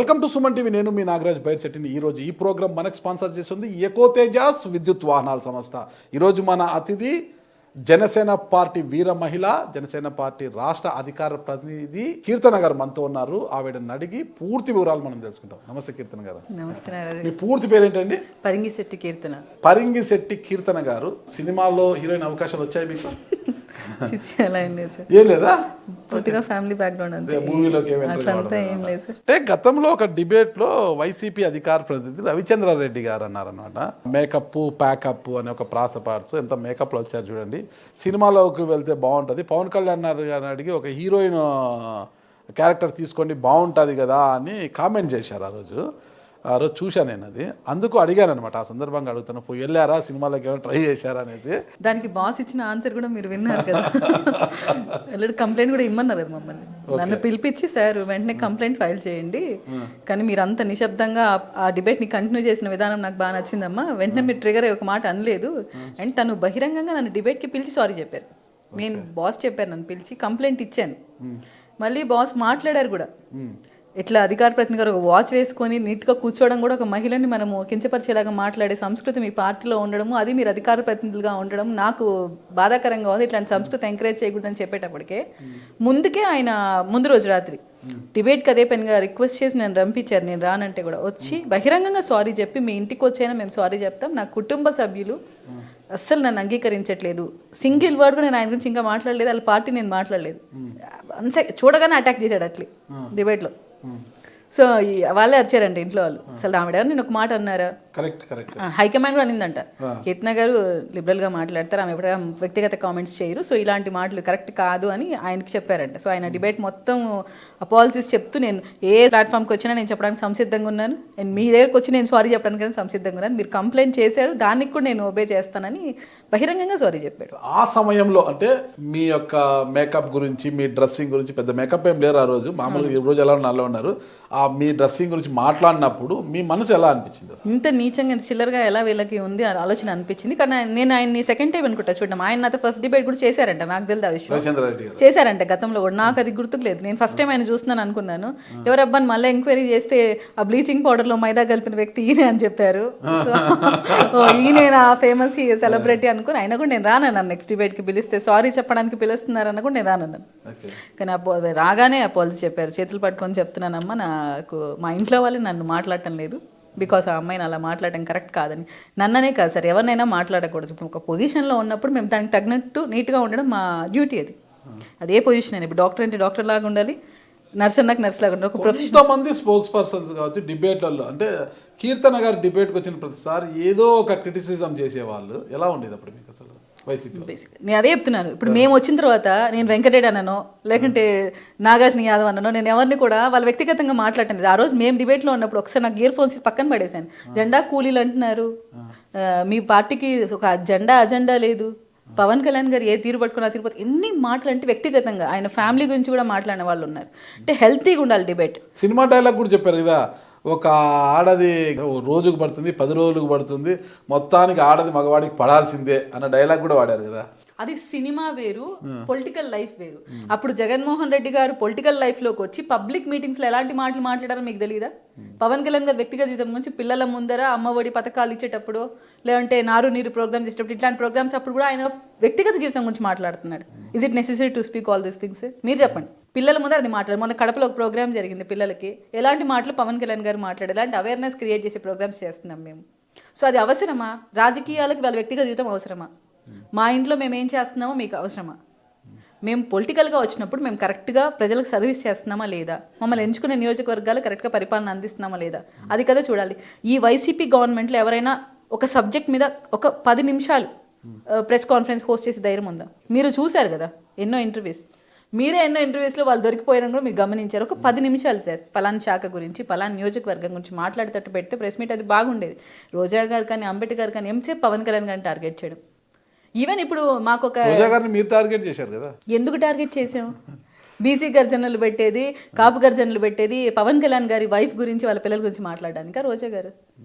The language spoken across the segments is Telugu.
Welcome to Suman TV. నేను మీ నాగరాజ్ బైర్శెట్టిని. ఈరోజు ఈ ప్రోగ్రామ్ మనకు స్పాన్సర్ చేస్తుంది ఎకోతేజాస్ విద్యుత్ వాహనాల సంస్థ. ఈరోజు మన అతిథి జనసేన పార్టీ వీర మహిళ, జనసేన పార్టీ రాష్ట్ర అధికార ప్రతినిధి కీర్తన గారు మనతో ఉన్నారు. ఆవిడని అడిగి పూర్తి వివరాలు మనం తెలుసుకుంటాం. నమస్తే కీర్తన గారు. నమస్తే. మీ పూర్తి పేరేంటండి? పరింగిశెట్టి కీర్తన. పరింగిశెట్టి కీర్తన గారు. సినిమాల్లో హీరోయిన్ అవకాశాలు వచ్చాయి మీకు? అలా ఏం లేదు సార్. ఏం లేదా? పూర్తిగా ఫ్యామిలీ బ్యాక్గ్రౌండ్ అంతే. మూవీలోకి అట్లంతా ఏం లేదు సార్. అంటే గతంలో ఒక డిబేట్ లో వైసీపీ అధికార ప్రతినిధి రవిచంద్రారెడ్డి గారు అన్నారనమాట, మేకప్ ప్యాకప్ అనే ఒక ప్రాస పాడుతూ ఎంత మేకప్ లో వచ్చారు చూడండి, సినిమాలోకి వెళ్తే బాగుంటుంది, పవన్ కళ్యాణ్ గారిని అడిగి ఒక హీరోయిన్ క్యారెక్టర్ తీసుకోండి బాగుంటుంది కదా అని కామెంట్ చేశారు. ఆ రోజు చూశాను నేను. అది అందుకు అడిగాను అనమాట. ఆ సందర్భంగా అడుగుతాను, పోయి వెళ్ళారా సినిమాలోకి ఏమైనా ట్రై చేశారా అనేది. దానికి బాస్ ఇచ్చిన ఆన్సర్ కూడా మీరు విన్నారు కదా. వెళ్ళి కంప్లైంట్ కూడా ఇమ్మన్నారు కదా మమ్మల్ని. నన్ను పిలిపించి సార్ వెంటనే కంప్లైంట్ ఫైల్ చేయండి, కానీ మీరు అంత నిశ్శబ్దంగా ఆ డిబేట్ ని కంటిన్యూ చేసిన విధానం నాకు బాగా నచ్చిందమ్మా, వెంటనే మీరు ట్రిగర్ ఒక మాట అనలేదు. అండ్ తను బహిరంగంగా నన్ను డిబేట్ కి పిలిచి సారీ చెప్పారు. నేను బాస్ చెప్పారు, నన్ను పిలిచి కంప్లైంట్ ఇచ్చాను. మళ్ళీ బాస్ మాట్లాడారు కూడా. ఇట్లా అధికార ప్రతినిధి గారు ఒక వాచ్ వేసుకొని నీట్గా కూర్చోవడం కూడా, ఒక మహిళని మనము కించపరిచేలాగా మాట్లాడే సంస్కృతి మీ పార్టీలో ఉండడము, అది మీరు అధికార ప్రతినిధులుగా ఉండడం నాకు బాధాకరంగా ఉంది. ఇట్లాంటి సంస్కృతి ఎంకరేజ్ చేయకూడదని చెప్పేటప్పటికే ముందుకే ఆయన ముందు రోజు రాత్రి డిబేట్కి అదే పనిగా రిక్వెస్ట్ చేసి నేను రంపించారు. నేను రానంటే కూడా వచ్చి బహిరంగంగా సారీ చెప్పి, మీ ఇంటికి వచ్చైనా మేము సారీ చెప్తాం, నా కుటుంబ సభ్యులు అస్సలు నన్ను అంగీకరించట్లేదు, సింగిల్ వర్డ్ కూడా నేను ఆయన గురించి ఇంకా మాట్లాడలేదు, వాళ్ళ పార్టీ నేను మాట్లాడలేదు, చూడగానే అటాక్ చేశాడు అట్లే డిబేట్లో. సో వాళ్ళే అరిచారంట ఇంట్లో వాళ్ళు. అసలు ఆవిడ నేను ఒక మాట అన్నారా? హైకమాండ్ కూడా అనిందంట, కీర్తన గారు లిబరల్ గా మాట్లాడతారు, ఆమె ఎప్పుడైనా వ్యక్తిగత కామెంట్స్ చేయరు, సో ఇలాంటి మాటలు కరెక్ట్ కాదు అని ఆయనకి చెప్పారంట. సో ఆయన డిబేట్ మొత్తం అపాలసీస్ చెప్తూ, నేను ఏ ప్లాట్ఫామ్కి వచ్చినా నేను చెప్పడానికి సంసిద్ధంగా ఉన్నాను, అండ్ మీ దగ్గరకు వచ్చి నేను సారీ చెప్పడానికి సంసిద్ధంగా ఉన్నాను, మీరు కంప్లైంట్ చేశారు దానికి కూడా నేను ఒబే చేస్తానని బహిరంగంగా సారీ చెప్పాడు. ఆ సమయంలో అంటే మీ యొక్క మేకప్ గురించి, మీ డ్రెస్సింగ్ గురించి, పెద్ద మేకప్ ఏం లేరు ఆ రోజు, మామూలుగా ఈ రోజు ఎలా నల్ల ఉన్నారు, ఆ మీ డ్రెస్సింగ్ గురించి మాట్లాడినప్పుడు మీ మనసు ఎలా అనిపించింది? ఇంత నీచంగా ఇంత చిల్లరగా ఎలా వీళ్ళకి ఉంది ఆలోచన అనిపించింది. కానీ నేను ఆయన్ని సెకండ్ టైం అనుకుంటా చూడడం. ఆయన నాతో ఫస్ట్ డిబేట్ కూడా చేశారంట, నాకు తెలియదు ఆ విషయం, చేశారంట గతంలో కూడా, నాకు అది గుర్తుకు లేదు. నేను ఫస్ట్ టైం ఆయన చూస్తున్నాను అనుకున్నాను. ఎవరబ్బాని మళ్ళీ ఎంక్వైరీ చేస్తే ఆ బ్లీచింగ్ పౌడర్ లో మైదా కలిపిన వ్యక్తి ఈయనే అని చెప్పారు. సో ఈయన ఫేమస్ సెలబ్రిటీ అనుకుని ఆయన కూడా నేను రానన్నాను. నెక్స్ట్ డిబేట్ కి పిలిస్తే సారీ చెప్పడానికి పిలుస్తున్నారన్న కూడా నేను రానన్నాను. కానీ రాగానే అపాలజీ చెప్పారు, చేతులు పట్టుకొని చెప్తున్నానమ్మా, నాకు మా ఇంట్లో వాళ్ళు నన్ను మాట్లాడటం లేదు, బికాస్ ఆ అమ్మాయిని అలా మాట్లాడటం కరెక్ట్ కాదని. నన్ననే కాదు సార్, ఎవరినైనా మాట్లాడకూడదు. ఇప్పుడు ఒక పొజిషన్లో ఉన్నప్పుడు మేము దానికి తగినట్టు నీట్గా ఉండడం మా డ్యూటీ. అదే పొజిషన్ అయినా ఇప్పుడు డాక్టర్ అంటే డాక్టర్ లాగా ఉండాలి, నర్స్ అన్నాక నర్స్ లాగా ఉండాలి. ఒక ప్రొఫెషనల్ మంది స్పోక్స్ పర్సన్స్ కావచ్చు డిబేట్లలో. అంటే కీర్తన గారు డిబేట్కి వచ్చిన ప్రతిసారి ఏదో ఒక క్రిటిసిజం చేసేవాళ్ళు. ఎలా ఉండేది అప్పుడు మీకు అసలు వైసీపీ? నేను అదే చెప్తున్నాను. ఇప్పుడు మేము వచ్చిన తర్వాత నేను వెంకటరెడ్డి అన్ననో లేకుంటే నాగార్జున యాదవ్ అన్ననో నేను ఎవరిని కూడా వాళ్ళు వ్యక్తిగతంగా మాట్లాడటం. ఆ రోజు మేము డిబేట్లో ఉన్నప్పుడు ఒకసారి నాకు ఇయర్ ఫోన్స్ పక్కన పడేశాను. జెండా కూలీలు అంటున్నారు, మీ పార్టీకి ఒక అజెండా లేదు, పవన్ కళ్యాణ్ గారు ఏ తీరు పట్టుకున్నా తీరుపోతే, ఎన్ని మాటలు అంటే వ్యక్తిగతంగా ఆయన ఫ్యామిలీ గురించి కూడా మాట్లాడిన వాళ్ళు ఉన్నారు. అంటే హెల్తీగా ఉండాలి డిబేట్. సినిమా డైలాగ్ కూడా చెప్పారు కదా, ఒక ఆడది రోజుకు పడుతుంది, 10 రోజులకు పడుతుంది, మొత్తానికి ఆడది మగవాడికి పడాల్సిందే అన్న డైలాగ్ కూడా వాడారు కదా. అది సినిమా వేరు, పొలిటికల్ లైఫ్ వేరు. అప్పుడు జగన్మోహన్ రెడ్డి గారు పొలిటికల్ లైఫ్ లోకి వచ్చి పబ్లిక్ మీటింగ్స్ లో ఎలాంటి మాటలు మాట్లాడారో మీకు తెలియదా? పవన్ కళ్యాణ్ గారు వ్యక్తిగత జీవితం గురించి, పిల్లల ముందర అమ్మఒడి పథకాలు ఇచ్చేటప్పుడు, లేదంటే నారు నీరు ప్రోగ్రామ్ చేసేటప్పుడు, ఇట్లాంటి ప్రోగ్రామ్స్ అప్పుడు కూడా ఆయన వ్యక్తిగత జీవితం గురించి మాట్లాడుతున్నాడు. Is it necessary to speak all these things? మీరు చెప్పండి. పిల్లల ముందర అది మాట్లాడారు. మొన్న కడపలో ఒక ప్రోగ్రామ్ జరిగింది పిల్లలకి, ఎలాంటి మాటలు పవన్ కళ్యాణ్ గారు మాట్లాడారు, ఎలాంటి అవేర్నెస్ క్రియేట్ చేసే ప్రోగ్రామ్స్ చేస్తున్నాం మేము. సో అది అవసరమా? రాజకీయాలకు వాళ్ళ వ్యక్తిగత జీవితం అవసరమా? మా ఇంట్లో మేము ఏం చేస్తున్నామో మీకు అవసరమా? మేము పొలిటికల్గా వచ్చినప్పుడు మేము కరెక్ట్గా ప్రజలకు సర్వీస్ చేస్తున్నామా లేదా, మమ్మల్ని ఎంచుకునే నియోజకవర్గాలు కరెక్ట్గా పరిపాలన అందిస్తున్నామా లేదా, అది కదా చూడాలి. ఈ వైసీపీ గవర్నమెంట్లో ఎవరైనా ఒక సబ్జెక్ట్ మీద ఒక 10 నిమిషాలు ప్రెస్ కాన్ఫరెన్స్ హోస్ట్ చేసి ధైర్యం ఉందా? మీరు చూశారు కదా ఎన్నో ఇంటర్వ్యూస్, మీరే ఎన్నో ఇంటర్వ్యూస్లో వాళ్ళు దొరికిపోయారని కూడా మీరు గమనించారు. ఒక 10 నిమిషాలు సార్ పలానా శాఖ గురించి, పలానా నియోజకవర్గం గురించి మాట్లాడేటట్టు పెడితే ప్రెస్ మీట్ అది బాగుండేది. రోజా గారు కానీ అంబేద్కర్ కానీ ఎంతసేపు పవన్ కళ్యాణ్ గారిని టార్గెట్ చేయడం. ఈవెన్ ఇప్పుడు మాకు ఒక మీరు టార్గెట్ చేశారు కదా, ఎందుకు టార్గెట్ చేసాం? బీసీ గర్జనలు పెట్టేది, కాపు గర్జనలు పెట్టేది పవన్ కళ్యాణ్ గారి వైఫ్ గురించి వాళ్ళ పిల్లల గురించి మాట్లాడడానికి రోజా గారు.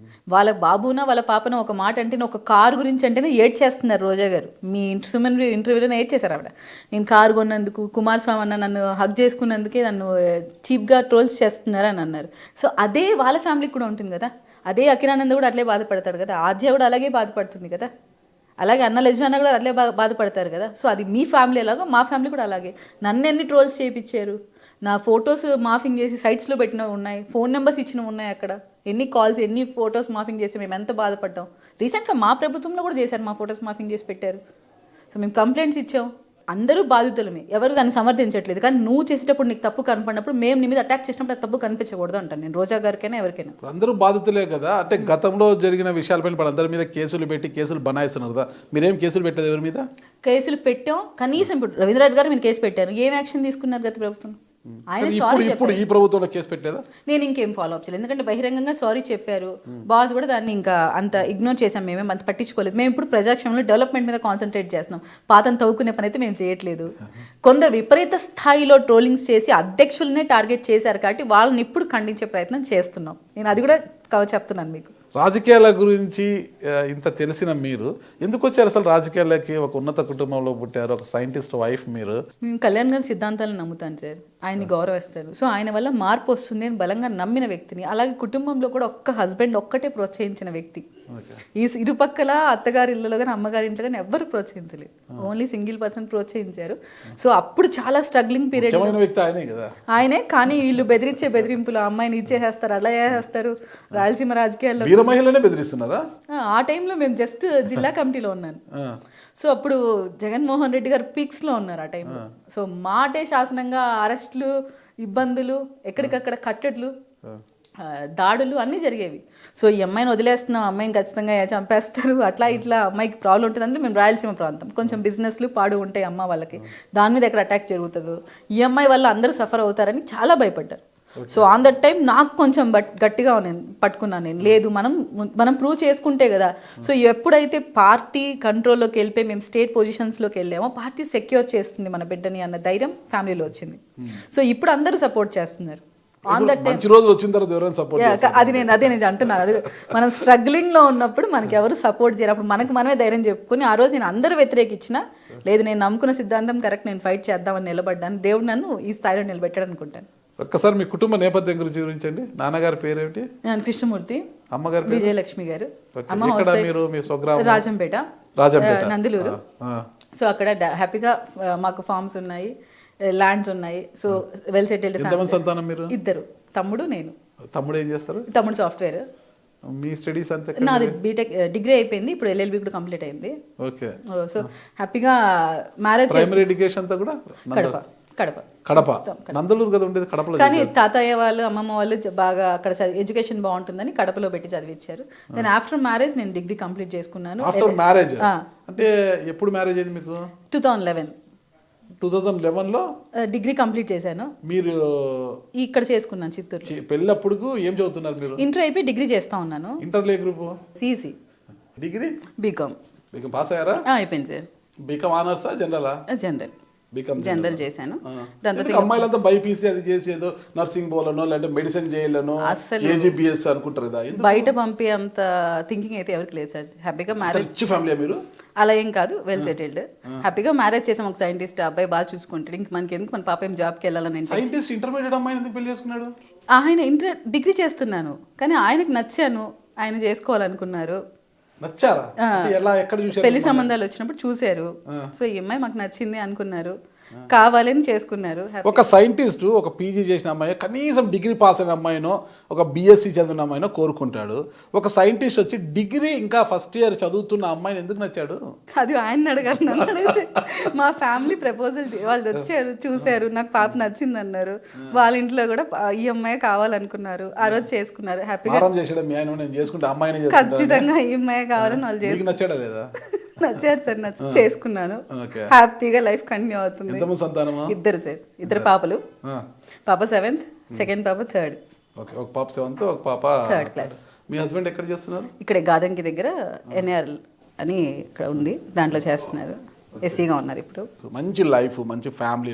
వాళ్ళ బాబున వాళ్ళ పాపన ఒక మాట అంటేనే, ఒక కారు గురించి అంటేనే ఏడ్చేస్తున్నారు రోజా గారు. మీ సుమన్ ఇంటర్వ్యూలోనే ఏడ్చేశారు ఆవిడ. నేను కారు కొన్నందుకు, కుమారస్వామి అన్న నన్ను హగ్ చేసుకున్నందుకే నన్ను చీప్గా ట్రోల్స్ చేస్తున్నారు అని అన్నారు. సో అదే వాళ్ళ ఫ్యామిలీకి కూడా ఉంటుంది కదా, అదే అఖిరానంద్ కూడా అట్లే బాధపడతాడు కదా, ఆద్య కూడా అలాగే బాధపడుతుంది కదా, అలాగే అన్న లెజ్వానా కూడా అట్లే బాధపడతారు కదా. సో అది మీ ఫ్యామిలీ ఎలాగో మా ఫ్యామిలీ కూడా అలాగే. నన్ను ఎన్ని ట్రోల్స్ చేయించారు, నా ఫొటోస్ మాఫింగ్ చేసి సైట్స్లో పెట్టినవి ఉన్నాయి, ఫోన్ నెంబర్స్ ఇచ్చినవి ఉన్నాయి, అక్కడ ఎన్ని కాల్స్ ఎన్ని ఫొటోస్ మాఫింగ్ చేసి మేము ఎంత బాధపడ్డాం. రీసెంట్గా మా ప్రభుత్వంలో కూడా చేశారు, మా ఫొటోస్ మాఫింగ్ చేసి పెట్టారు. సో మేము కంప్లైంట్స్ ఇచ్చాం, అందరూ బాధితులమే, ఎవరు దాన్ని సమర్థించట్లేదు. కానీ నువ్వు చేసేటప్పుడు నీకు తప్పు కనపడినప్పుడు, మేము నీ మీద అటాక్ చేసినప్పుడు అది తప్పు కనిపించకూడదు అంటాను నేను, రోజా గారికైనా ఎవరికైనా. అందరూ బాధితులే కదా, అంటే గతంలో జరిగిన విషయాలపైన ఇప్పుడు అందరి మీద కేసులు పెట్టి కేసులు బనాయిస్తున్నారు కదా, మీరేం కేసులు పెట్టలేదు ఎవరి మీద? కేసులు పెట్టాం, కనీసం ఇప్పుడు రవీంద్రనాథ్ గారు మీరు కేసు పెట్టారు, ఏం యాక్షన్ తీసుకున్నారు గత ప్రభుత్వం? ఆయన సారీ ఇప్పుడు ఈ ప్రభుత్వంలో కేసు పెట్టలేదా? నేను ఇంకేం ఫాలో అప్ చేయలేదు, ఎందుకంటే బహిరంగంగా సారీ చెప్పారు బాస్ కూడా, దాన్ని ఇంకా అంత ఇగ్నోర్ చేసాం, మేమేం అంత పట్టించుకోలేదు. మేము ఇప్పుడు ప్రజాక్షేమంలో డెవలప్మెంట్ మీద కాన్సన్ట్రేట్ చేస్తున్నాం, పాతను తవ్వుకునే పని అయితే మేము చేయట్లేదు. కొందరు విపరీత స్థాయిలో ట్రోలింగ్స్ చేసి అధ్యక్షులనే టార్గెట్ చేశారు కాబట్టి వాళ్ళని ఇప్పుడు ఖండించే ప్రయత్నం చేస్తున్నాం. నేను అది కూడా చెప్తున్నాను మీకు. రాజకీయాల గురించి ఇంత తెలిసిన మీరు ఎందుకు వచ్చారు అసలు రాజకీయాలకి? ఒక ఉన్నత కుటుంబంలో పుట్టారు, ఒక సైంటిస్ట్ వైఫ్ మీరు. నేను కళ్యాణ్ గారి సిద్ధాంతాలను నమ్ముతాను సార్, ఆయన్ని గౌరవిస్తారు. సో ఆయన వల్ల మార్పు వస్తుంది అని బలంగా నమ్మిన వ్యక్తిని. అలాగే కుటుంబంలో కూడా ఒక్క హస్బెండ్ ఒక్కటే ప్రోత్సహించిన వ్యక్తి. ఈ ఇరుపక్కల అత్తగారి ఇళ్ళలో కానీ అమ్మగారి ఇంట్లో కానీ ఎవ్వరు ప్రోత్సహించలేదు, ఓన్లీ సింగిల్ పర్సన్ ప్రోత్సహించారు. సో అప్పుడు చాలా స్ట్రగ్లింగ్ పీరియడ్ ఆయనే. కానీ వీళ్ళు బెదిరించే బెదిరింపులు, అమ్మాయిని ఇచ్చేసేస్తారు, అలా చేసేస్తారు. రాయలసీమ రాజకీయాల్లో మహిళనే బెదిరిస్తున్నారా? ఆ టైంలో మేము జస్ట్ జిల్లా కమిటీలో ఉన్నాను. సో అప్పుడు జగన్మోహన్ రెడ్డి గారు పీక్స్లో ఉన్నారు ఆ టైంలో. సో మాటే శాసనంగా అరెస్టులు, ఇబ్బందులు, ఎక్కడికక్కడ కట్టెడ్లు, దాడులు అన్నీ జరిగేవి. సో ఈ అమ్మాయిని వదిలేస్తున్నాం, అమ్మాయిని ఖచ్చితంగా చంపేస్తారు, అట్లా ఇట్లా అమ్మాయికి ప్రాబ్లం ఉంటుంది. అంటే మేము రాయలసీమ ప్రాంతం, కొంచెం బిజినెస్లు పాడు ఉంటాయి అమ్మ వాళ్ళకి, దాని మీద ఎక్కడ అటాక్ జరుగుతుందో, ఈ అమ్మాయి వల్ల అందరూ సఫర్ అవుతారని చాలా భయపడ్డారు. సో ఆన్ దట్ టైం నాకు కొంచెం గట్టిగా పట్టుకున్నాను నేను, లేదు మనం ప్రూవ్ చేసుకుంటే కదా. సో ఎప్పుడైతే పార్టీ కంట్రోల్లోకి వెళ్ళిపోయి మేము స్టేట్ పొజిషన్స్లోకి వెళ్ళామో, పార్టీ సెక్యూర్ చేస్తుంది మన బిడ్డని అన్న ధైర్యం ఫ్యామిలీలో వచ్చింది. సో ఇప్పుడు అందరూ సపోర్ట్ చేస్తున్నారు. ఆన్ దట్ టైం అదే నేను అంటున్నాను, అది మనం స్ట్రగ్లింగ్ లో ఉన్నప్పుడు మనకి ఎవరు సపోర్ట్ చేయరు, అప్పుడు మనమే ధైర్యం చెప్పుకుని ఆ రోజు నేను అందరూ వ్యతిరేకించిన, లేదు నేను నమ్ముకున్న సిద్ధాంతం కరెక్ట్, నేను ఫైట్ చేద్దామని నిలబడ్డాను. దేవుడు నన్ను ఈ స్థాయిలో నిలబెట్టాడు అనుకుంటాను. ఒక్కసారి మీ కుటుంబ నేపథ్యం గురించి వివరించండి. నాన్నగారి పేరేమిటి? కృష్ణమూర్తి, అమ్మగారు విజయలక్ష్మి గారు. రాజంపేట, నందులూరు. సో అక్కడ హ్యాపీగా మాకు ఫార్మ్స్ ఉన్నాయి, ల్యాండ్స్ ఉన్నాయి. So well settled. సంతానం మీరు? ఇద్దరు, తమ్ముడు నేను. తమ్ముడు ఏం చేస్తారు? తమ్ముడు సాఫ్ట్వేర్. మీ స్టడీస్ అంతా? నాది బీటెక్ డిగ్రీ అయిపోయింది, ఇప్పుడు ఎల్ఎల్బి కూడా కంప్లీట్ అయింది. ఓకే. సో హ్యాపీగా మ్యారేజ్. ప్రైమరీ ఎడ్యుకేషన్ అంతా కూడా కడప, నందలూరు కదా ఉండేది, కడపలో. కానీ తాతయ్య వాళ్ళు అమ్మమ్మ వాళ్ళు బాగా అక్కడ ఎడ్యుకేషన్ బాగుంటుందని కడపలో పెట్టి చదివించారు. దెన్ ఆఫ్టర్ మ్యారేజ్ నేను డిగ్రీ కంప్లీట్ చేసుకున్నాను. ఆఫ్టర్ మ్యారేజ్ అంటే ఎప్పుడు మ్యారేజ్ అయింది మీకు? 2011లో డిగ్రీ కంప్లీట్ చేశాను. మీరు ఇక్కడ చేసుకున్నాను చిత్తూరు. పెళ్ళప్పుడు ఏం చదువుతున్నారు మీరు? ఇంటర్ అయిపోయి డిగ్రీ చేస్తా ఉన్నాను. ఇంటర్లో ఏ group? CEC. Degree BCom. Pass అయ్యారా? అయిపోయింది సార్. బీకామ్ ఆనర్సా జనరలా? జనరల్ చేశాను. అమ్మాయిలంతా బైపీసీ అది చేసేదో నర్సింగ్ పోలనో లేదంటే మెడిసిన్ చేయాలనో ఏజీబీఎస్ అనుకుంటారు కదా, బయట పంపి అంత థింకింగ్ అయితే ఎవరికి లేదు సార్. హ్యాపీగా మ్యారేజ్. రిచ్ ఫ్యామిలీ మీరు? అలా ఏం కాదు, వెల్ సెటిల్డ్. హ్యాపీగా మ్యారేజ్ చేసాం. ఒక సైంటిస్ట్ అబ్బాయి బాగా చూసుకుంటాడు, ఇంక మనకి ఎందుకు, మన పాప ఏం జాబ్కి వెళ్ళాలని. సైంటిస్ట్ ఇంటర్మీడియట్ అమ్మాయిని ఎందుకు పెళ్లి చేసుకున్నాడు? ఆయన డిగ్రీ చేస్తున్నాను కానీ ఆయనకు నచ్చాను, ఆయన చేసుకోవాలనుకున్నారు. నచ్చారా? ఎక్కడ చూసారు? పెళ్లి సంబంధాలు వచ్చినప్పుడు చూశారు. సో ఈ అమ్మాయి మాకు నచ్చింది అనుకున్నారు, కావాలని చేసుకున్నారు. ఒక సైంటిస్ట్, ఒక పీజీ చేసిన అమ్మాయి, కనీసం డిగ్రీ పాస్ అయిన అమ్మాయినో ఒక బీఎస్సీ చదివిన అమ్మాయినో కోరుకుంటాడు. ఒక సైంటిస్ట్ వచ్చి డిగ్రీ ఇంకా ఫస్ట్ ఇయర్ చదువుతున్న అమ్మాయిని ఎందుకు నచ్చాడు? అది ఆయన అడగాలి, నన్ను అడిగితే. మా ఫ్యామిలీ ప్రపోజల్ వాళ్ళు వచ్చారు, చూశారు, నాకు పాప నచ్చింది అన్నారు. వాళ్ళ ఇంట్లో కూడా ఈ అమ్మాయి కావాలనుకున్నారు, ఆ రోజు చేసుకున్నారు. హ్యాపీగా ఖచ్చితంగా ఈ అమ్మాయి కావాలని వాళ్ళు చేసుకున్నారు. నచ్చాడా లేదా? నచ్చారు సార్, చేసుకున్నాను. హ్యాపీగా లైఫ్ కంటిన్యూ అవుతుంది. ఇద్దరు సార్, ఇద్దరు పాపలు. పాప 7th, సెకండ్ పాప 3rd. ఒక పాప 7th, ఒక పాప 3rd క్లాస్. మీ హస్బెండ్ ఎక్కడ చేస్తున్నారు? ఇక్కడ గాదంకి దగ్గర ఎన్ఆర్ఎల్ అని ఇక్కడ ఉంది, దాంట్లో చేస్తున్నారు. ఎస్సీగా ఉన్నారు ఇప్పుడు. మంచి లైఫ్, మంచి ఫ్యామిలీ.